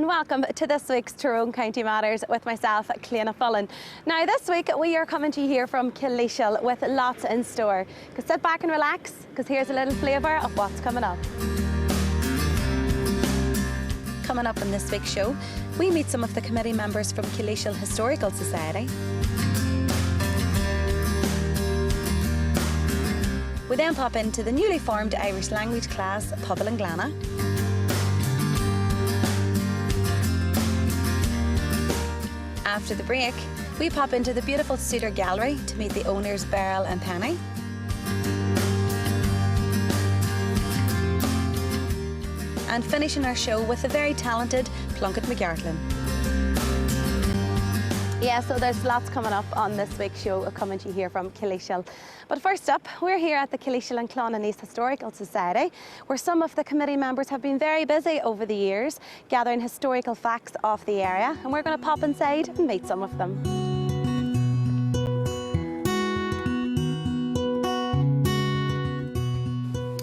and welcome to this week's Tyrone County Matters with myself, Cleana Fullen. Now this week we are coming to you here from Killeshall with lots in store. Sit back and relax, because here's a little flavour of what's coming up. Coming up in this week's show, we meet some of the committee members from Killeshall Historical Society. We then pop into the newly formed Irish language class, Pobble and Glana. After the break, we pop into the beautiful Suter Gallery to meet the owners Beryl and Penny. And finishing our show with the very talented Plunkett McGartlin. Yeah, so there's lots coming up on this week's show coming to you here from Killeshall. But first up, we're here at the Killeshall and Clonanese Historical Society, where some of the committee members have been very busy over the years, gathering historical facts of the area, and we're going to pop inside and meet some of them.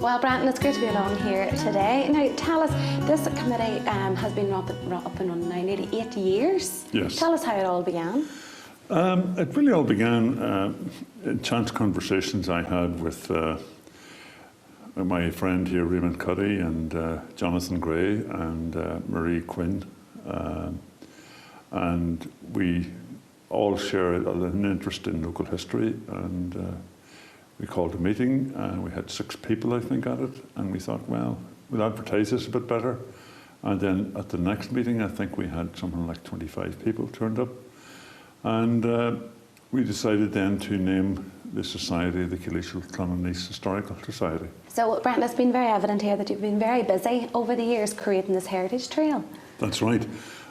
Well, Brandon, it's great to be along here today. Now, tell us, this committee has been up and running now nearly 8 years. Yes. Tell us how it all began. It really all began in chance conversations I had with my friend here, Raymond Cuddy, and Jonathan Gray, and Marie Quinn. And we all share an interest in local history, and we called a meeting, and we had 6 people, I think, at it, and we thought, well, we'll advertise this a bit better. And then at the next meeting, I think we had something like 25 people turned up. And we decided then to name the society the Killeshall Clonanese Historical Society. So, Brent, it's been very evident here that you've been very busy over the years creating this heritage trail. That's right.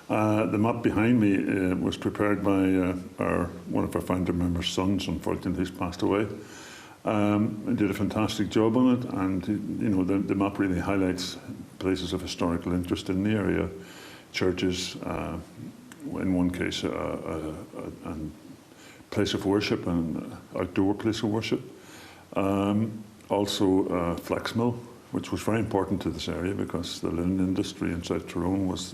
The map behind me was prepared by one of our founder members' sons, unfortunately, who's passed away. Did a fantastic job on it, and you know, the map really highlights places of historical interest in the area, churches, in one case a place of worship and outdoor place of worship. Also flax mill, which was very important to this area because the linen industry in South Tyrone was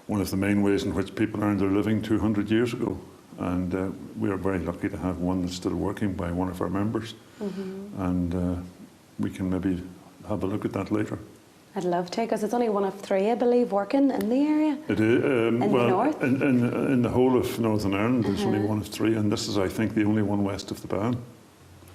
one of the main ways in which people earned their living 200 years ago. And we are very lucky to have one that's still working by one of our members. Mm-hmm. And we can maybe have a look at that later. I'd love to, because it's only one of 3, I believe, working in the area. It is. In the north? In the whole of Northern Ireland, there's only one of 3, and this is, I think, the only one west of the Bann.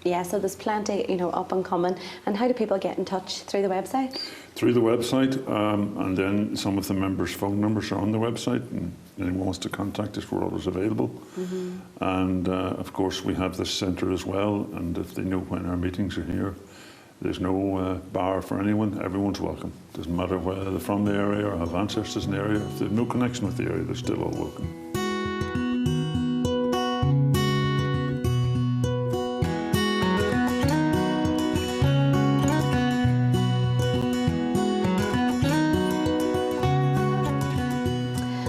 Yeah, so there's plenty, you know, up and coming. And how do people get in touch? Through the website? Through the website, and then some of the members' phone numbers are on the website, and anyone wants to contact us, we're always available. Mm-hmm. And of course, we have this centre as well, and if they know when our meetings are here, there's no bar for anyone. Everyone's welcome. Doesn't matter whether they're from the area or have ancestors in the area. If they have no connection with the area, they're still all welcome.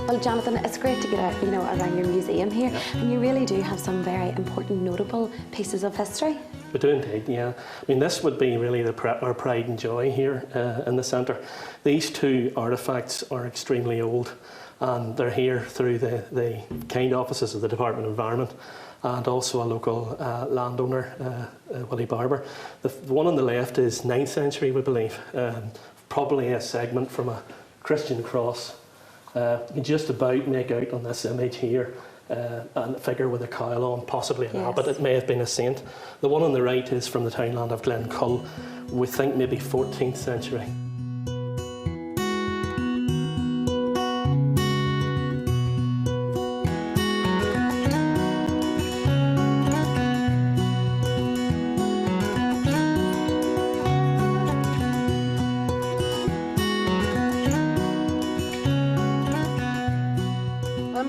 Well, Jonathan, it's great to get out, you know, around your museum here, and you really do have some very important, notable pieces of history. We do indeed, yeah. I mean, this would be really our pride and joy here in the centre. These 2 artefacts are extremely old, and they're here through the kind offices of the Department of Environment and also a local landowner, Willie Barber. The one on the left is 9th century, we believe, probably a segment from a Christian cross. You can just about make out on this image here and a figure with a cowl on, possibly an abbot. It may have been a saint. The one on the right is from the townland of Glencull, we think maybe 14th century.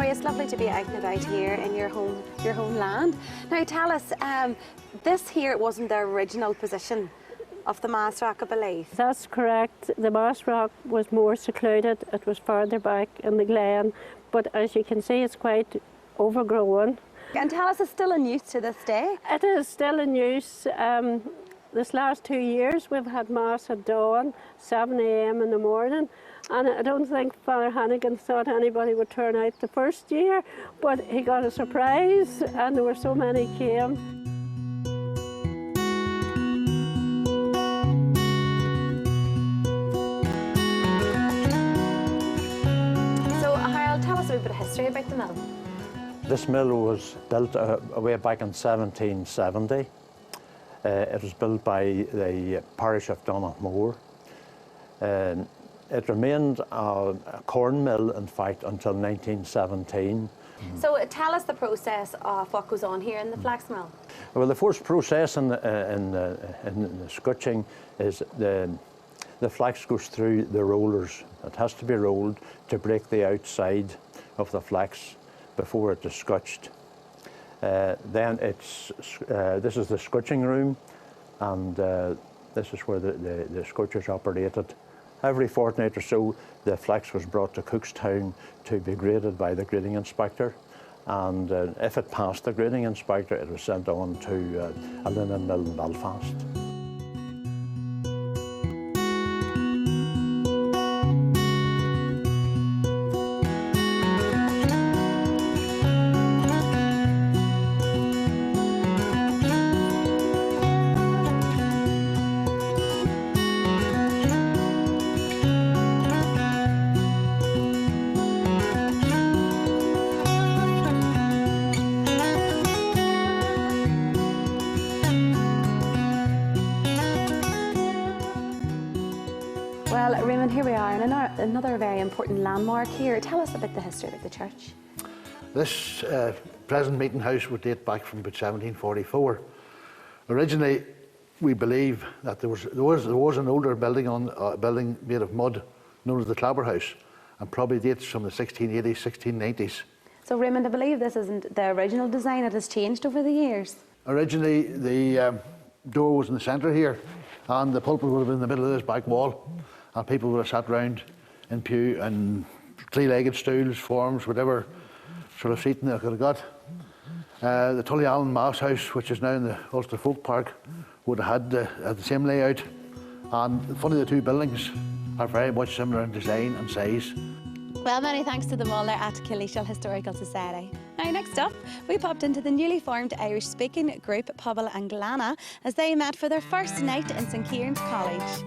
It's lovely to be out and about here in your homeland. Now tell us, this here wasn't the original position of the Mass Rock, I believe. That's correct. The Mass Rock was more secluded. It was further back in the glen, but as you can see, it's quite overgrown. And tell us, it's still in use to this day? It is still in use. this last 2 years we've had Mass at dawn, 7 a.m. in the morning, and I don't think Father Hannigan thought anybody would turn out the first year, but he got a surprise and there were so many came. So Harold, tell us a wee bit of history about the mill. This mill was built way back in 1770. It was built by the parish of Donaghmore. It remained a corn mill, in fact, until 1917. So tell us the process of what goes on here in the flax mill. Well, the first process in the scutching is the flax goes through the rollers. It has to be rolled to break the outside of the flax before it is scutched. Then this is the scutching room, and this is where the scutchers operated. Every fortnight or so, the flax was brought to Cookstown to be graded by the grading inspector, and if it passed the grading inspector, it was sent on to a linen mill in Belfast. Well, Raymond, here we are in another very important landmark here. Tell us about the history of the church. This present meeting house would date back from about 1744. Originally, we believe that there was an older building made of mud known as the Clabber House, and probably dates from the 1680s, 1690s. So Raymond, I believe this isn't the original design. It has changed over the years. Originally, the door was in the centre here, and the pulpit would have been in the middle of this back wall, and people would have sat round in pew and three-legged stools, forms, whatever sort of seating they could have got. The Tullyallen Mass House, which is now in the Ulster Folk Park, would have had the same layout. And funny, the two buildings are very much similar in design and size. Well, many thanks to them all there at Killishall Historical Society. Now, next up, we popped into the newly formed Irish-speaking group Pobble and Glana as they met for their first night in St Kieran's College.